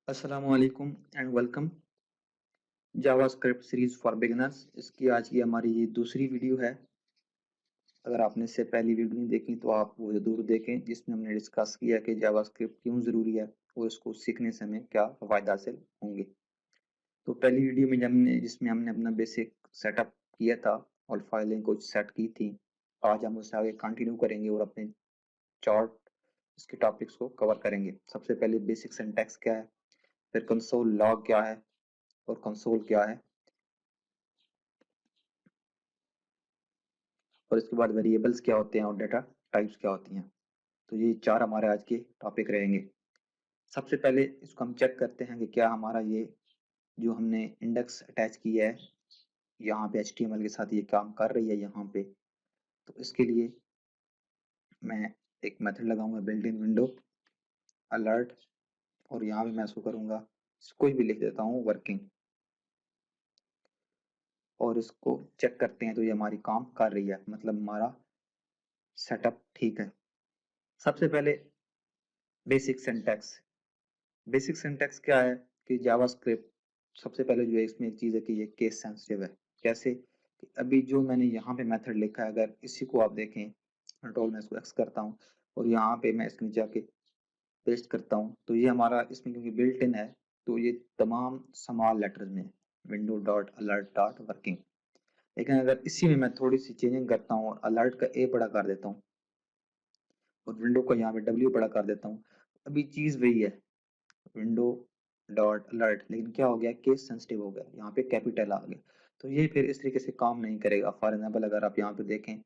Assalamualaikum and welcome JavaScript series for beginners. इसकी आज की हमारी ये दूसरी वीडियो है। अगर आपने इससे पहली वीडियो नहीं देखी तो आप वो जरूर देखें, जिसमें हमने डिस्कस किया कि जावास्क्रिप्ट क्यों ज़रूरी है और इसको सीखने से हमें क्या फ़ायदा हासिल होंगे। तो पहली वीडियो में जिसमें हमने अपना बेसिक सेटअप किया था और फाइलें कुछ सेट की थी, आज हम उससे आगे कंटिन्यू करेंगे और अपने चार्ट इसके टॉपिक्स को कवर करेंगे। सबसे पहले बेसिक सिंटैक्स क्या है, फिर कंसोल लॉग क्या है और कंसोल क्या है, और इसके बाद वेरिएबल्स क्या होते हैं और डेटा टाइप्स क्या होती हैं। तो ये चार हमारे आज के टॉपिक रहेंगे। सबसे पहले इसको हम चेक करते हैं कि क्या हमारा ये जो हमने इंडेक्स अटैच किया है यहाँ पे HTML के साथ ये काम कर रही है यहाँ पे। तो इसके लिए मैं एक मेथड लगाऊंगा बिल्ट इन विंडो अलर्ट, और यहाँ पे मैं इसको करूंगा, कोई भी लिख देता हूँ वर्किंग, और इसको चेक करते हैं तो ये हमारी काम कर रही है, मतलब हमारा सेटअप ठीक है। सबसे पहले बेसिक सिंटैक्स। बेसिक सिंटैक्स क्या है कि जावास्क्रिप्ट सबसे पहले जो है इसमें एक चीज़ है कि ये केस सेंसिटिव है। कैसे कि अभी जो मैंने यहाँ पे मेथड लिखा है, अगर इसी को आप देखें, कंट्रोल में इसको एक्स करता हूँ और यहाँ पे मैं इसके नीचे आके पेस्ट करता हूँ, तो ये हमारा इसमें क्योंकि बिल्ट इन है तो ये तमाम स्मॉल लेटर्स में window dot alert dot working. लेकिन अगर इसी में मैं थोड़ी सी चेंजिंग करता हूँ और अलर्ट का ए बड़ा कर देता हूँ और विंडो का यहाँ पे डब्ल्यू बड़ा कर देता हूँ, अभी चीज़ वही है, विंडो डॉट अलर्ट, लेकिन क्या हो गया, केस सेंसिटिव हो गया, यहाँ पे कैपिटल आ गया। तो ये फिर इस तरीके से काम नहीं करेगा। फॉर एग्जाम्पल अगर आप यहाँ पे देखें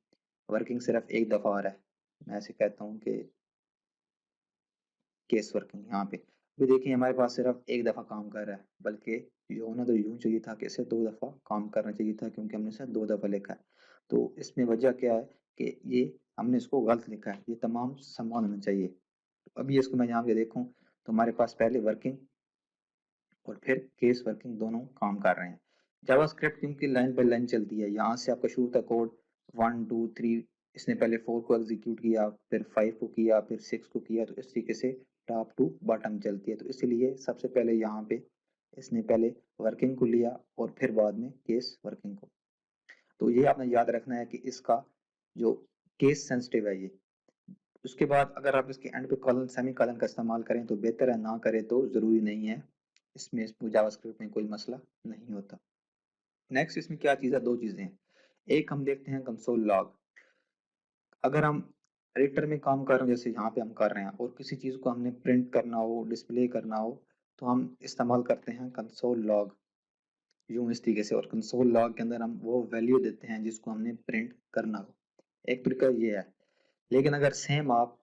वर्किंग सिर्फ एक दफ़ा आ रहा है, मैं ऐसे कहता हूँ कि केस वर्किंग यहाँ पे भी देखिए हमारे पास सिर्फ एक दफ़ा काम कर रहा है, बल्कि ये होना तो यूं चाहिए था कि इसे दो दफ़ा काम करना चाहिए था, क्योंकि हमने इसे दो दफ़ा लिखा है। तो इसमें वजह क्या है कि ये हमने इसको गलत लिखा है, ये तमाम समान होना चाहिए। तो अभी इसको मैं यहाँ पे देखूँ तो हमारे पास पहले वर्किंग और फिर केस वर्किंग दोनों काम कर रहे हैं। जावास्क्रिप्ट क्योंकि लाइन बाय लाइन चलती है, यहाँ से आपका शुरू था कोड 1 2 3, इसने पहले 4 को एग्जीक्यूट किया, फिर 5 को किया, फिर 6 को किया, तो इस तरीके से टॉप टू बॉटम चलती है। तो इसलिए सबसे पहले यहाँ पे इसने पहले वर्किंग को लिया और फिर बाद में केस वर्किंग को। तो ये आपने याद रखना है कि इसका जो केस सेंसिटिव है ये। उसके बाद अगर आप इसके एंड पे कॉलन सेमी कॉलन का इस्तेमाल करें तो बेहतर है, ना करें तो ज़रूरी नहीं है। इसमें जावास्क्रिप्ट में कोई मसला नहीं होता। नेक्स्ट इसमें क्या चीज़ है, दो चीज़ें हैं। एक हम देखते हैं कंसोल लॉग। अगर हम एडिटर में काम कर रहे हैं जैसे यहाँ पे हम कर रहे हैं और किसी चीज़ को हमने प्रिंट करना हो, डिस्प्ले करना हो, तो हम इस्तेमाल करते हैं कंसोल लॉग यूं इस तरीके से, और कंसोल लॉग के अंदर हम वो वैल्यू देते हैं जिसको हमने प्रिंट करना हो। एक तरीका ये है। लेकिन अगर सेम आप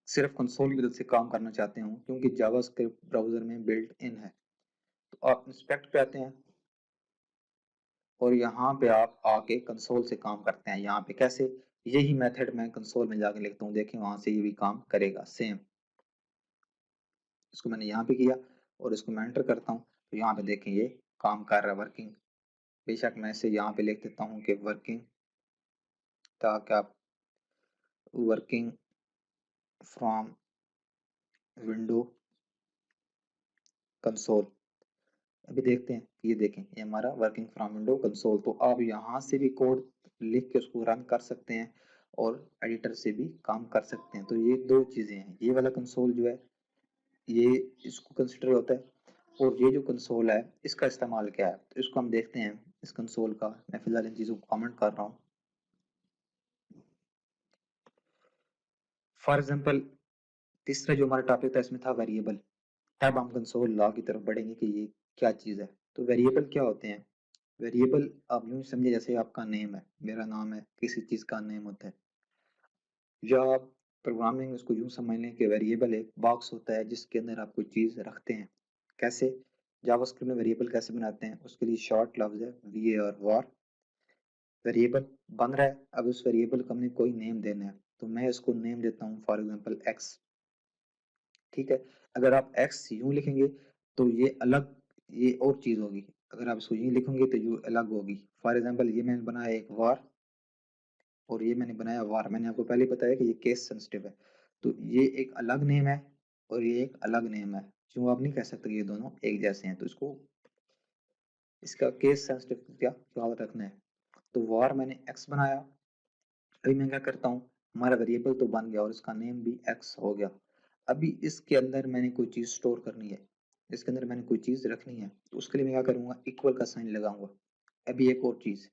सिर्फ कंसोल की मदद से काम करना चाहते हो, क्योंकि जावास्क्रिप्ट ब्राउजर में बिल्ट इन है, तो आप इंस्पेक्ट पे आते हैं और यहाँ पे आप आके कंसोल से काम करते हैं। यहाँ पे कैसे, यही मेथड मैं कंसोल में जाके लिखता हूँ, देखें वहां से ये भी काम करेगा सेम। इसको मैंने यहाँ पे किया और इसको मैं एंटर करता हूँ तो यहाँ पे देखें ये काम कर रहा है वर्किंग। बेशक मैं इसे यहाँ पे लिख देता हूँ कि वर्किंग, ताकि आप वर्किंग फ्रॉम विंडो कंसोल। अभी देखते हैं, ये देखें ये हमारा वर्किंग फ्रॉम विंडो कंसोल। तो आप यहाँ से भी कोड लिख के उसको रन कर सकते हैं और एडिटर से भी काम कर सकते हैं। तो ये दो चीज़ें हैं, ये वाला कंसोल जो है ये इसको कंसिडर होता है, और ये जो कंसोल है इसका इस्तेमाल क्या है, तो इसको हम देखते हैं। इस कंसोल का मैं फिलहाल इन चीज़ों को कमेंट कर रहा हूँ। फॉर एग्जाम्पल तीसरा जो हमारा टॉपिक था इसमें था वेरिएबल। अब हम कंसोल लॉ की तरफ बढ़ेंगे कि ये क्या चीज़ है। तो वेरिएबल क्या होते हैं, वेरिएबल आप यूं समझिए जैसे आपका नेम है, मेरा नाम है, किसी चीज़ का नेम होता है, या आप प्रोग्रामिंग इसको यूं समझ लें कि वेरिएबल एक बॉक्स होता है जिसके अंदर आप कोई चीज़ रखते हैं। कैसे जावास्क्रिप्ट में वेरिएबल कैसे बनाते हैं, उसके लिए शॉर्ट लफ्ज है var। वेरिएबल बन रहा है, अब उस वेरिएबल को हमने कोई नेम देना है, तो मैं इसको नेम देता हूँ फॉर एग्जाम्पल x। ठीक है, अगर आप x यूं लिखेंगे तो ये अलग, ये और चीज़ होगी। अगर आप इसको यूं लिखेंगे तो ये अलग होगी। फॉर एग्जाम्पल ये मैंने बनाया एक var, और ये मैंने बनाया var। मैंने आपको पहले बताया कि ये केस सेंसिटिव है, तो ये एक अलग नेम है और ये एक अलग नेम है, क्यों आप नहीं कह सकते कि ये दोनों एक जैसे हैं, तो इसका केस सेंसिटिव क्या ख्याल रखना है। तो var मैंने x बनाया। अभी मैं क्या करता हूँ, हमारा वेरिएबल तो बन गया और इसका नेम भी x हो गया। अभी इसके अंदर मैंने कोई चीज स्टोर करनी है, इसके अंदर मैंने कोई चीज रखनी है, तो उसके लिए मैं क्या करूंगा, इक्वल का साइन लगाऊंगा। अभी एक और चीज,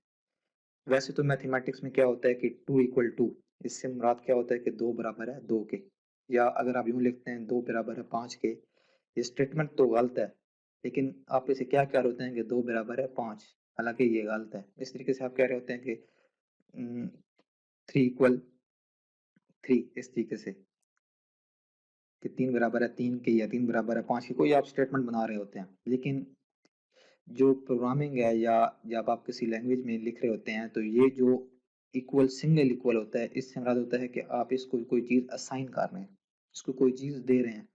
वैसे तो मैथमेटिक्स में क्या होता है कि 2 = 2, इससे मुराद क्या होता है कि 2 बराबर है 2 के, या अगर आप यूं लिखते हैं 2 बराबर है 5 के। ये स्टेटमेंट तो गलत है, लेकिन आप इसे क्या कह रहे होते हैं कि 2 बराबर है 5, हालांकि ये गलत है। इस तरीके से आप कह रहे होते हैं कि 3 = 3, इस तरीके से कि 3 बराबर है 3 के या 3 बराबर है 5 के, कोई आप स्टेटमेंट बना रहे होते हैं। लेकिन जो प्रोग्रामिंग है या जब आप किसी लैंग्वेज में लिख रहे होते हैं, तो ये जो इक्वल सिंगल इक्वल होता है, इससे मुराद होता है कि आप इसको कोई चीज असाइन कर रहे हैं, इसको कोई चीज दे रहे हैं।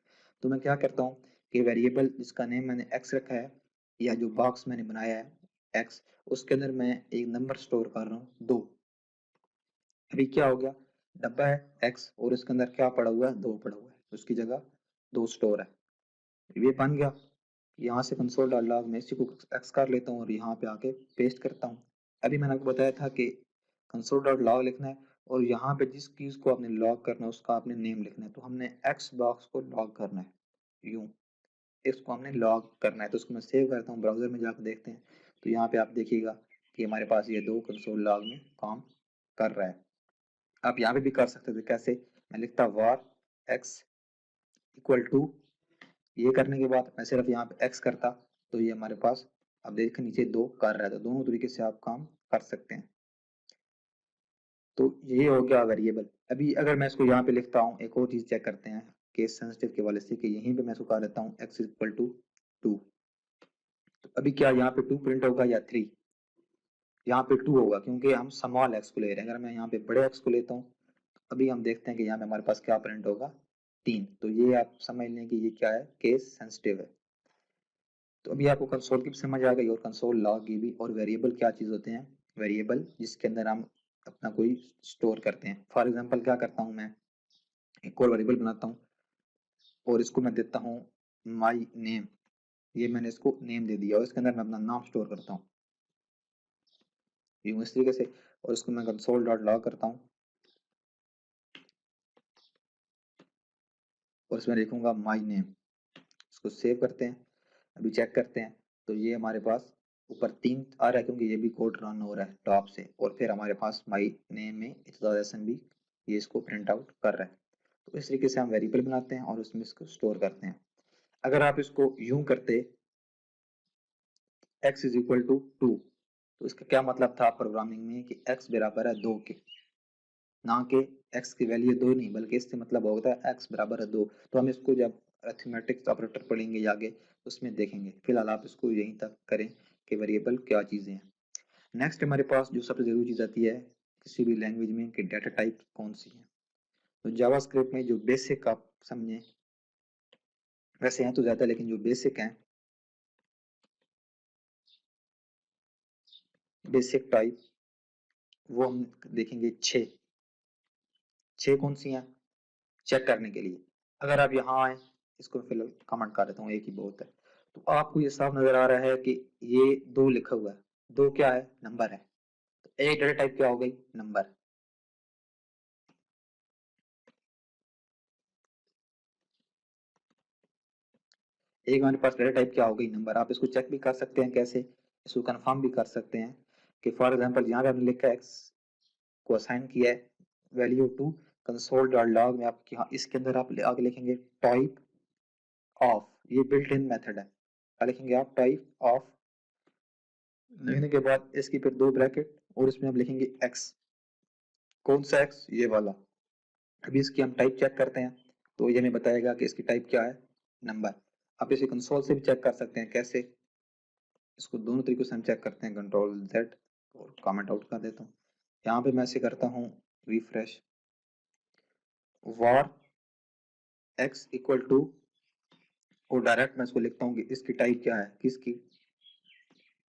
तो मैं क्या करता हूँ कि वेरिएबल जिसका नेम मैंने x रखा है, या जो बॉक्स मैंने बनाया है x, उसके अंदर मैं एक नंबर स्टोर कर रहा हूँ 2। अभी क्या हो गया, डब्बा है x और इसके अंदर क्या पड़ा हुआ है, 2 पड़ा हुआ है, उसकी जगह 2 स्टोर है। ये बन गया। यहाँ से कंसोल डॉट लॉग में इसी को एक्स कर लेता हूँ और यहाँ पे आके पेस्ट करता हूँ। अभी मैंने आपको बताया था कि कंसोल डॉट लॉग लिखना है और यहाँ पे जिस चीज को आपने लॉग करना है उसका आपने नेम लिखना है। तो हमने एक्स बॉक्स को लॉग करना है, यूं इसको हमने लॉग करना है। तो उसको मैं सेव करता हूँ, ब्राउजर में जाकर देखते हैं। तो यहाँ पे आप देखिएगा कि हमारे पास ये 2 कंसोल लॉग में काम कर रहा है। आप यहाँ पे भी कर सकते थे, कैसे, मैं लिखता वार एक्स इक्वल टू, ये करने के बाद मैं सिर्फ यहाँ पे x करता, तो ये हमारे पास अब देखें नीचे 2 कर रहा है। तो दोनों तरीके से आप काम कर सकते हैं। तो ये हो गया वेरिएबल। अभी अगर मैं इसको यहाँ पे लिखता हूँ, एक और चीज चेक करते हैं केस सेंसिटिव के वाले से, कि यहीं पे मैं इसको कह देता हूँ x = 2। तो अभी क्या यहाँ पे 2 प्रिंट होगा या 3, यहाँ पे 2 होगा क्योंकि हम स्मॉल x को ले रहे हैं। अगर मैं यहाँ पे बड़े x को लेता हूँ, अभी हम देखते हैं कि यहाँ पे हमारे पास क्या प्रिंट होगा, 3। तो ये आप समझ लें कि ये क्या है, केस सेंसिटिव है। तो अभी आपको कंसोल की भी समझ आ गई और कंसोल लॉग की भी। और वेरिएबल क्या चीज होते हैं, वेरिएबल जिसके अंदर हम अपना कोई स्टोर करते हैं। फॉर एग्जांपल क्या करता हूँ मैं, एक और वेरिएबल बनाता हूँ और इसको मैं देता हूँ माई नेम। ये मैंने इसको नेम दे दिया और इसके अंदर मैं अपना नाम स्टोर करता हूँ यूं इस तरीके से। और इसको मैं कंसोल डॉट लॉग करता हूँ और इसमें लिखूंगा माई नेम। इसको सेव करते हैं, अभी चेक करते हैं। तो ये हमारे पास ऊपर 3 आ रहा है क्योंकि ये भी कोड रन हो रहा है टॉप से, और फिर हमारे पास माई नेम में इट्स भी ये इसको प्रिंट आउट कर रहा है। तो इस तरीके से हम वेरिएबल बनाते हैं और उसमें इसको स्टोर करते हैं। अगर आप इसको यूं करते x = 2, तो इसका क्या मतलब था प्रोग्रामिंग में कि x बराबर है 2 के, ना कि x की वैल्यू 2 नहीं, बल्कि इससे मतलब होता है x बराबर है 2। तो हम इसको जब अरिथमेटिक्स ऑपरेटर पढ़ेंगे आगे उसमें देखेंगे। फिलहाल आप इसको यहीं तक करें कि वेरिएबल क्या चीजें हैं। नेक्स्ट हमारे पास जो सबसे जरूरी चीज आती है किसी भी लैंग्वेज में कि डाटा टाइप कौन सी है। तो जावास्क्रिप्ट में जो बेसिक आप समझें, वैसे हैं तो ज्यादा, लेकिन जो बेसिक हैं, बेसिक टाइप, वो हम देखेंगे 6 कौन सी हैं चेक करने के लिए। अगर आप यहाँ आए, इसको फिलहाल कमेंट कर देता हूँ, एक ही बहुत है। तो आपको ये साफ नजर आ रहा है कि ये 2 लिखा हुआ है, 2 क्या है, नंबर है। तो एक डाटा टाइप क्या हो गई, नंबर। एक हमारे पास डाटा टाइप क्या हो गई, नंबर। आप इसको चेक भी कर सकते हैं, कैसे, इसको कंफर्म भी कर सकते हैं कि फॉर एग्जांपल यहाँ पे आपने लिखा है एक्स को असाइन किया है value to console dot log में। आप यहाँ इसके अंदर आप आगे लिखेंगे टाइप ऑफ, ये बिल्ट इन मेथड है। क्या लिखेंगे आप, टाइप ऑफ, लिखने के बाद इसकी फिर 2 ब्रैकेट और इसमें आप लिखेंगे एक्स। कौन सा एक्स, ये वाला। अभी इसकी हम टाइप चेक करते हैं, तो ये हमें बताएगा कि इसकी टाइप क्या है, नंबर। आप इसे कंसोल से भी चेक कर सकते हैं, कैसे, इसको दोनों तरीकों से हम चेक करते हैं, कंट्रोल जेड और कमेंट आउट कर देता हूँ। यहाँ पे मैं इसे करता हूँ रिफ्रेश, var x = और डायरेक्ट मैं इसको लिखता हूँ कि इसकी टाइप क्या है, किसकी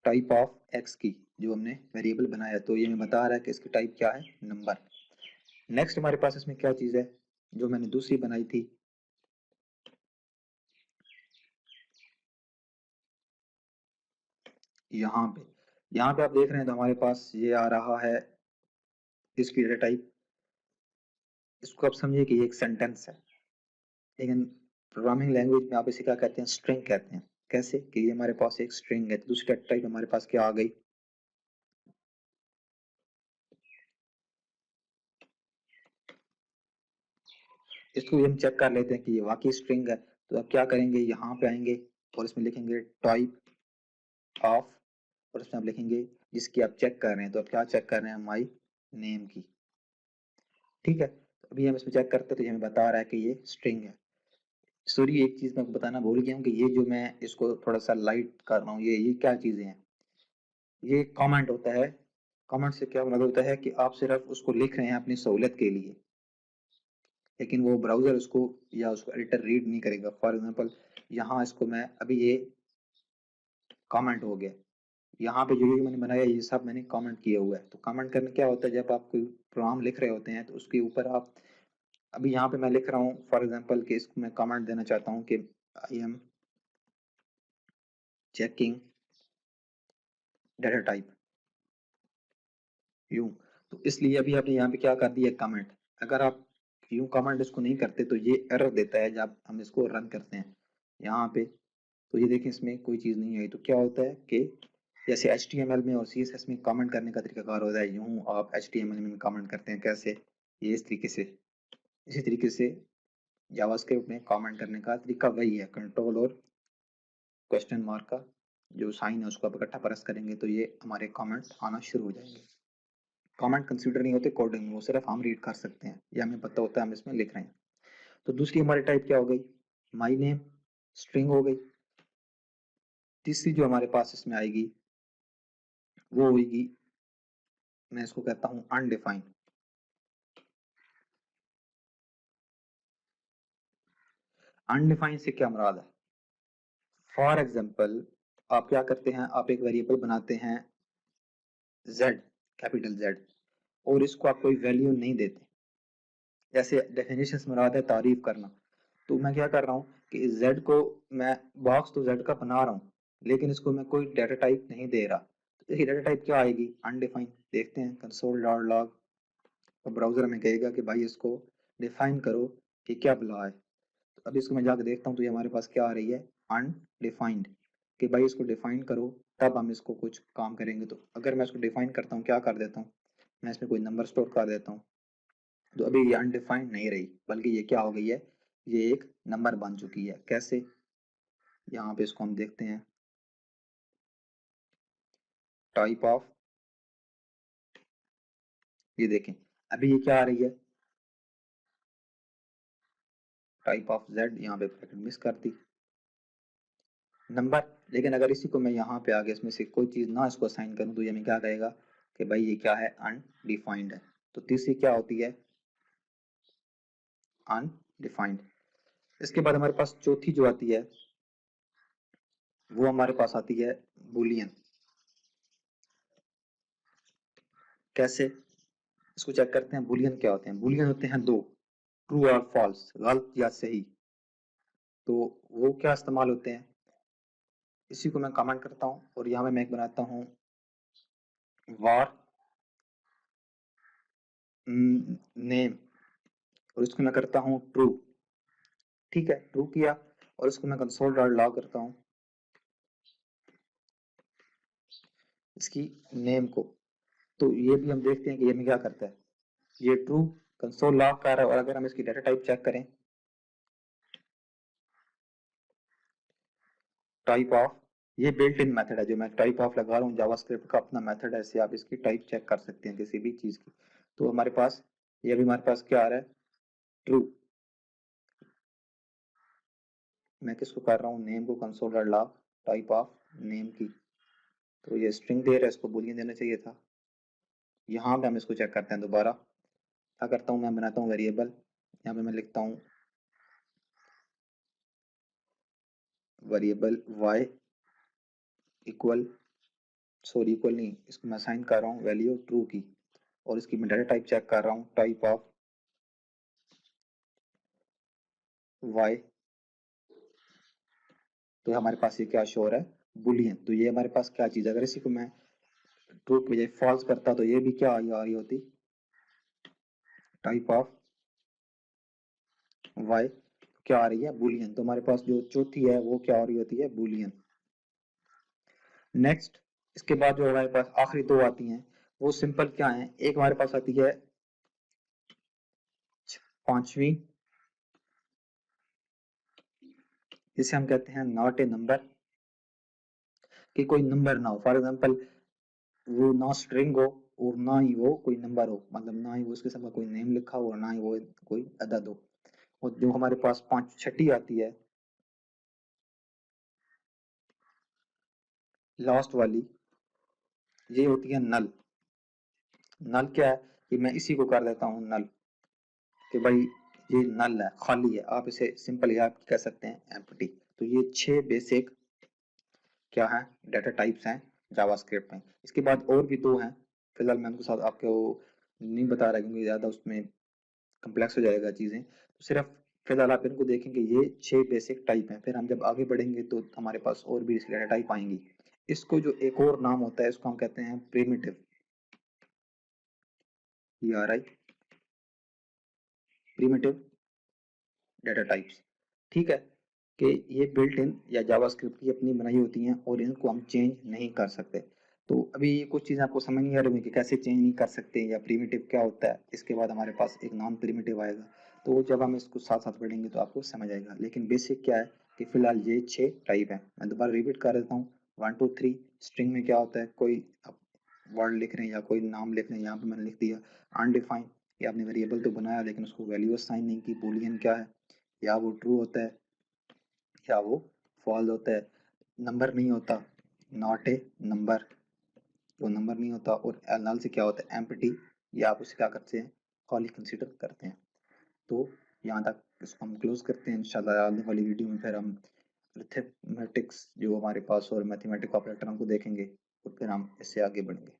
टाइप ऑफ एक्स की जो हमने वेरिएबल बनाया, तो ये हमें बता रहा है कि इसकी टाइप क्या है, नंबर। नेक्स्ट हमारे पास इसमें क्या चीज है जो मैंने दूसरी बनाई थी, यहाँ पे आप देख रहे हैं तो हमारे पास ये आ रहा है इसकी डेटा टाइप। इसको आप समझिए कि ये एक सेंटेंस है, लेकिन प्रोग्रामिंग लैंग्वेज में आप इसे क्या कहते हैं, स्ट्रिंग कहते हैं। कैसे कि ये हमारे पास एक स्ट्रिंग है, तो दूसरी डेटा टाइप हमारे पास क्या आ गई, इसको हम चेक कर लेते हैं कि ये वाकई स्ट्रिंग है। तो आप क्या करेंगे, यहाँ पे आएंगे और इसमें लिखेंगे टाइप ऑफ, और इसमें आप लिखेंगे जिसकी आप चेक कर रहे हैं, तो आप क्या चेक कर रहे हैं, माई नेम की। ठीक है, तो अभी हम इसमें चेक करते हैं तो ये हमें बता रहा है कि ये स्ट्रिंग है। सॉरी, एक चीज मैं आपको बताना भूल गया हूँ कि ये जो मैं इसको थोड़ा सा लाइट कर रहा हूँ, ये क्या चीजें हैं, ये कमेंट होता है। कमेंट से क्या मतलब होता है कि आप सिर्फ उसको लिख रहे हैं अपनी सहूलियत के लिए, लेकिन वो ब्राउजर उसको या उसको एडिटर रीड नहीं करेगा। फॉर एग्जांपल यहाँ इसको मैं अभी ये कमेंट हो गया, यहाँ पे जो भी मैंने बनाया ये सब मैंने कमेंट किया हुआ है। तो कमेंट करने क्या होता है, जब आप कोई प्रोग्राम लिख रहे होते हैं तो उसके ऊपर आप, अभी यहाँ पे मैं लिख रहा हूँ फॉर एग्जांपल कि इसको मैं कमेंट देना चाहता हूँ कि I am checking data type यूं, तो इसलिए अभी आपने यहाँ पे क्या कर दिया, कमेंट। अगर आप यूं कमेंट इसको नहीं करते तो ये एरर देता है जब हम इसको रन करते हैं यहाँ पे। तो ये देखें इसमें कोई चीज नहीं आई, तो क्या होता है कि जैसे HTML में और CSS में कमेंट करने का तरीकाकार होता है, यूं आप HTML में कमेंट करते हैं कैसे, ये इस तरीके से। इसी तरीके से जावास्क्रिप्ट में कमेंट करने का तरीका वही है, कंट्रोल और क्वेश्चन मार्क का जो साइन है उसको आप इकट्ठा प्रेस करेंगे तो ये हमारे कमेंट आना शुरू हो जाएंगे। कमेंट कंसीडर नहीं होते कोडिंग में, वो सिर्फ हम रीड कर सकते हैं या हमें पता होता है हम इसमें लिख रहे हैं। तो दूसरी हमारी टाइप क्या हो गई, माई नेम, स्ट्रिंग हो गई। तीसरी जो हमारे पास इसमें आएगी वो होगी, मैं इसको कहता हूं अनडिफाइंड। अनडिफाइंड से क्या मुराद है, फॉर एग्जाम्पल आप क्या करते हैं, आप एक वेरिएबल बनाते हैं z, कैपिटल Z, और इसको आप कोई वैल्यू नहीं देते। जैसे डेफिनेशन से मुराद है तारीफ करना, तो मैं क्या कर रहा हूँ कि z को मैं बॉक्स तो z का बना रहा हूँ, लेकिन इसको मैं कोई डाटा टाइप नहीं दे रहा। तो इसकी डाटा टाइप क्या आएगी, अनडिफाइंड। देखते हैं कंसोल डॉट लॉग, और ब्राउजर में कहेगा कि भाई इसको डिफाइन करो कि क्या बुला है। तो अभी इसको मैं जाकर देखता हूँ तो ये हमारे पास क्या आ रही है, अनडिफाइंड, कि भाई इसको डिफाइन करो तब हम इसको कुछ काम करेंगे। तो अगर मैं इसको डिफाइन करता हूँ, क्या कर देता हूँ, मैं इसमें कोई नंबर स्टोर कर देता हूँ, तो अभी ये अनडिफाइंड नहीं रही, बल्कि ये क्या हो गई है, ये एक नंबर बन चुकी है। कैसे, यहाँ पे इसको हम देखते हैं, टाइप ऑफ, ये देखें अभी ये क्या आ रही है, टाइप ऑफ Z, यहाँ पे ब्रैकेट मिस कर दी, नंबर। लेकिन अगर इसी को मैं यहाँ पे आगे इसमें से कोई चीज ना इसको असाइन करूँ तो ये हमें क्या कहेगा कि भाई ये क्या है, अनडिफाइंड है। तो तीसरी क्या होती है, अनडिफाइंड। इसके बाद हमारे पास चौथी जो आती है वो हमारे पास आती है बुलियन। कैसे, इसको चेक करते हैं, बुलियन क्या होते हैं। बुलियन होते हैं दो, ट्रू और फॉल्स, गलत या सही। तो वो क्या इस्तेमाल होते हैं, इसी को मैं कमेंट करता हूँ और यहाँ पे मैं एक बनाता हूँ वार नेम, और इसको मैं करता हूँ ट्रू। ठीक है, ट्रू किया और इसको मैं कंसोल डॉट लॉग करता हूँ इसकी नेम को। तो ये भी हम देखते हैं कि ये में क्या करता है, ये ट्रू कंसोल लॉग कर रहा है। और अगर हम इसकी डाटा टाइप चेक करें, टाइप ऑफ, ये बिल्ट इन मेथड है जो मैं टाइप ऑफ लगा रहा हूँ, जावास्क्रिप्ट का अपना मेथड है, इससे आप इसकी टाइप चेक कर सकते हैं किसी भी चीज की। तो हमारे पास ये भी हमारे पास क्या आ रहा है, ट्रू। मैं किसको कर रहा हूँ, नेम को console dot log type of name की। तो ये स्ट्रिंग दे रहा है, इसको बूलियन देना चाहिए था। यहाँ पे हम इसको चेक करते हैं दोबारा, क्या करता हूँ, मैं बनाता हूँ वेरिएबल, यहाँ पे मैं लिखता हूँ variable y equal sorry equal नहीं, इसको मैं असाइन कर रहा हूँ वैल्यू ट्रू की, और इसकी मैं डाटा टाइप चेक कर रहा हूँ, टाइप ऑफ वाई, तो हमारे पास ये क्या शो हो रहा है, बुलियन। तो ये हमारे पास क्या चीज है, अगर इसी को मैं ट्रू की बजाय फॉल्स करता तो ये भी क्या आ रही होती, टाइप ऑफ वाई क्या आ रही है, बुलियन। तो हमारे पास जो चौथी है वो क्या आ रही होती है, बुलियन। नेक्स्ट, इसके बाद जो हमारे पास आखिरी दो आती हैं वो सिंपल क्या है, एक हमारे पास आती है पांचवी, जिसे हम कहते हैं नॉट ए नंबर, कि कोई नंबर ना हो। फॉर एग्जांपल वो ना स्ट्रिंग हो और ना ही वो कोई नंबर हो, मतलब ना ही वो उसके साथ कोई नेम लिखा हो और ना ही वो कोई अदद हो। और जो हमारे पास पांच छठी आती है लास्ट वाली, ये होती है नल। नल क्या है कि मैं इसी को कर देता हूँ नल, कि भाई ये नल है, खाली है, आप इसे सिंपल या आप कह सकते हैं एम्प्टी। तो ये 6 बेसिक क्या है, डाटा टाइप्स हैं जावास्क्रिप्ट में। इसके बाद और भी दो हैं, फिलहाल मैं उनको साथ आपको नहीं बता रहा क्योंकि ज्यादा उसमें कम्प्लेक्स हो जाएगा चीजें। तो सिर्फ फिलहाल आप इनको देखेंगे, ये 6 बेसिक टाइप हैं। फिर हम जब आगे बढ़ेंगे तो हमारे पास और भी डाटा टाइप आएंगी। इसको जो एक और नाम होता है इसको हम कहते हैं primitive, PRI, primitive data types. ठीक है, कि ये बिल्ट इन या जावास्क्रिप्ट की अपनी बनाई होती हैं और इनको हम चेंज नहीं कर सकते। तो अभी ये कुछ चीजें आपको समझ नहीं आ रही होंगी कि कैसे चेंज नहीं कर सकते या प्रिमिटिव क्या होता है। इसके बाद हमारे पास एक नॉन प्रिमिटिव आएगा, तो जब हम इसको साथ साथ पढ़ेंगे तो आपको समझ आएगा। लेकिन बेसिक क्या है कि फिलहाल ये 6 टाइप है। मैं दोबारा रिपीट कर देता हूँ, 1 2 3। स्ट्रिंग में क्या होता है, कोई वर्ड लिख रहे हैं या कोई नाम लिख रहे हैं, यहाँ पे मैंने लिख दिया अनडिफाइंड, कि आपने वेरिएबल तो बनाया लेकिन उसको वैल्यू असाइन नहीं की। बूलियन क्या है, या वो ट्रू होता है या वो फॉल्स होता है। नंबर नहीं होता, नॉट ए नंबर, वो नंबर नहीं होता। और नल से क्या होता है, एम्प्टी, या आप उसे क्या करते हैं, खाली कंसीडर करते हैं। तो यहाँ तक इसको हम क्लोज करते हैं। इंशाल्लाह आने वाली वीडियो में फिर हम अरिथमेटिक्स जो हमारे पास और मैथमेटिक ऑपरेटर को देखेंगे और फिर हम इससे आगे बढ़ेंगे।